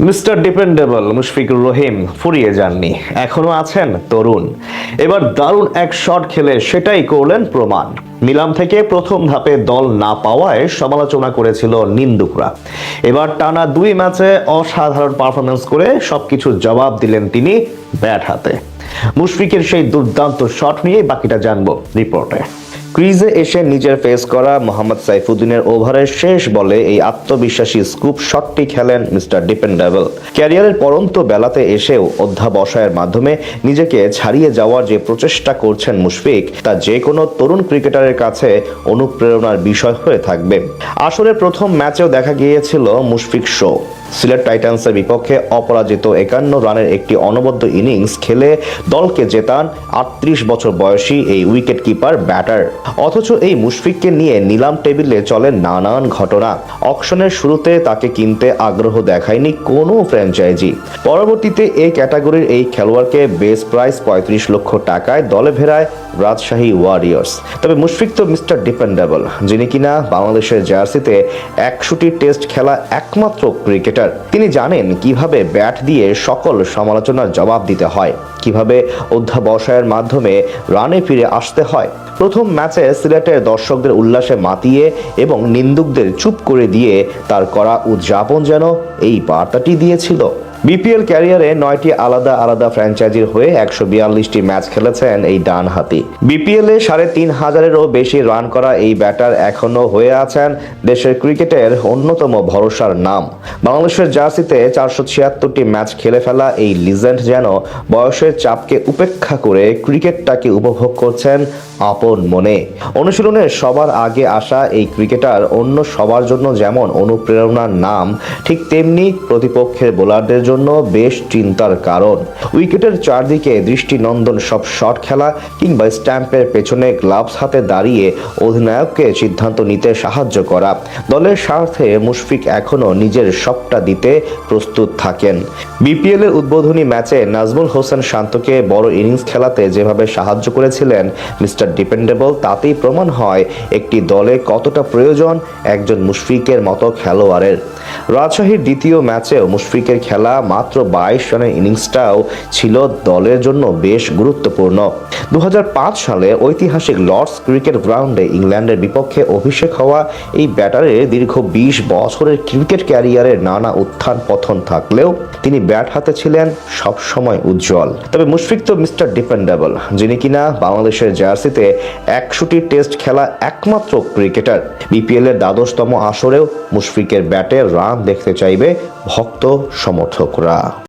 Mister dependable Mushfiqur Rahim ফুরিয়ে যাননি, এখনো আছেন তরুণ। এবার দারুণ এক শট খেলে সেটাই করলেন প্রমাণ। নিলাম থেকে প্রথম ধাপে দল না পাওয়ায় সমালোচনা করেছিল নিন্দুকরা। এবার টানা 2 ম্যাচে অসাধারণ পারফরমেন্স করে সবকিছুর জবাব দিলেন তিনি ব্যাট হাতে। মুশফিকের সেই দুর্দান্ত শট নিয়ে বাকিটা জানবো রিপোর্টে। ক্রিজে এসে নিজের ফেস করা মোহাম্মদ সাইফুদ্দিনের ওভারের শেষ বলে এই আত্মবিশ্বাসী স্কুপ শটটি খেলেন মিস্টার ডিপেন্ডেবল। ক্যারিয়ারের পরন্ত বেলাতে এসেও অধ্যাবসায়ের মাধ্যমে নিজেকে ছাড়িয়ে যাওয়ার যে প্রচেষ্টা করছেন মুশফিক, তা যে কোনো তরুণ ক্রিকেটারের কাছে অনুপ্রেরণার বিষয় হয়ে থাকবে। আসলে প্রথম ম্যাচেও দেখা গিয়েছিল মুশফিক শো। সিলেট টাইটান্সের বিপক্ষে অপরাজিত 51 রানের একটি অনবদ্য ইনিংস খেলে দলকে জেতান 38 বছর বয়সী এই উইকেট কিপার ব্যাটার। অথচ এই মুশফিককে নিয়ে নিলাম টেবিলে চলে নানান ঘটনা। অকশনের শুরুতে তাকে কিনতে আগ্রহ দেখায়নি কোনো ফ্র্যাঞ্চাইজি। পরবর্তীতে এই ক্যাটাগরির এই খেলোয়াড়কে বেস প্রাইস 35 লক্ষ টাকায় দলে ফেরায় রাজশাহী ওয়ারিয়র্স। তবে মুশফিক তো মিস্টার ডিপেন্ডেবল, যিনি কিনা বাংলাদেশের জার্সিতে 100টি টেস্ট খেলা একমাত্র ক্রিকেটার। তিনি জানেন কিভাবে ব্যাট দিয়ে সকল সমালোচনার জবাব দিতে হয়, কিভাবে অধ্যাবসায়ের মাধ্যমে রানে ফিরে আসতে হয়। প্রথম ম্যাচে সিলেটের দর্শকদের উল্লাসে মাতিয়ে এবং নিন্দুকদের চুপ করে দিয়ে তার করা উদযাপন যেন এই বার্তাটি দিয়েছিল। বিপিএল ক্যারিয়ারে 9টি আলাদা আলাদা ফ্র্যাঞ্চাইজির হয়ে 142টি ম্যাচ খেলেছেন এই ডানহাতি। বিপিএলে 3500-এরও বেশি রান করা এই ব্যাটার এখনো হয়ে আছেন দেশের ক্রিকেটের অন্যতম ভরসার নাম। বাংলাদেশের জার্সিতে 476টি ম্যাচ খেলে ফেলা এই লিজেন্ড যেন বয়সের চাপকে উপেক্ষা করে ক্রিকেটটাকে উপভোগ করছেন আপন মনে। অনুশীলনের সবার আগে আসা এই ক্রিকেটার অন্য সবার জন্য যেমন অনুপ্রেরণার নাম, ঠিক তেমনি প্রতিপক্ষের বোলারদের জন্য বেশ চিন্তার কারণ। উইকেটের চারদিকে দৃষ্টিনন্দন সব শট খেলা কিংবা স্ট্যাম্পের পেছনে গ্লাভস হাতে দাঁড়িয়ে অধিনায়ককে সিদ্ধান্ত নিতে সাহায্য করা। দলের স্বার্থে মুশফিক এখনো নিজের সবটা দিতে প্রস্তুত থাকেন। বিপিএল এর উদ্বোধনী ম্যাচে নাজমুল হোসেন শান্তকে বড় ইনিংস খেলাতে যেভাবে সাহায্য করেছিলেন মিস্টার ডিপেন্ডেবল, তাতেই প্রমাণ হয় একটি দলে কতটা প্রয়োজন একজন মুশফিকের মতো খেলোয়াড়ের। রাজশাহীর দ্বিতীয় ম্যাচেও মুশফিকের খেলা মাত্র 22 রানের ইনিংসটাও ছিল দলের জন্য বেশ গুরুত্বপূর্ণ। 2005 সালে ঐতিহাসিক লর্ডস ক্রিকেট গ্রাউন্ডে ইংল্যান্ডের বিপক্ষে অভিষেক হওয়া এই ব্যাটারের দীর্ঘ 20 বছরের ক্রিকেট ক্যারিয়ারের নানা উত্থান পতন থাকলেও তিনি ব্যাট হাতে ছিলেন সবসময় উজ্জ্বল। তবে মুশফিক তো মিস্টার ডিপেন্ডেবল, যিনি কিনা বাংলাদেশের জার্সিতে 100টি টেস্ট খেলা একমাত্র ক্রিকেটার। বিপিএল এর 12তম আসরেও মুশফিকের ব্যাটে রান দেখতে চাইবে ভক্ত সমর্থকরা।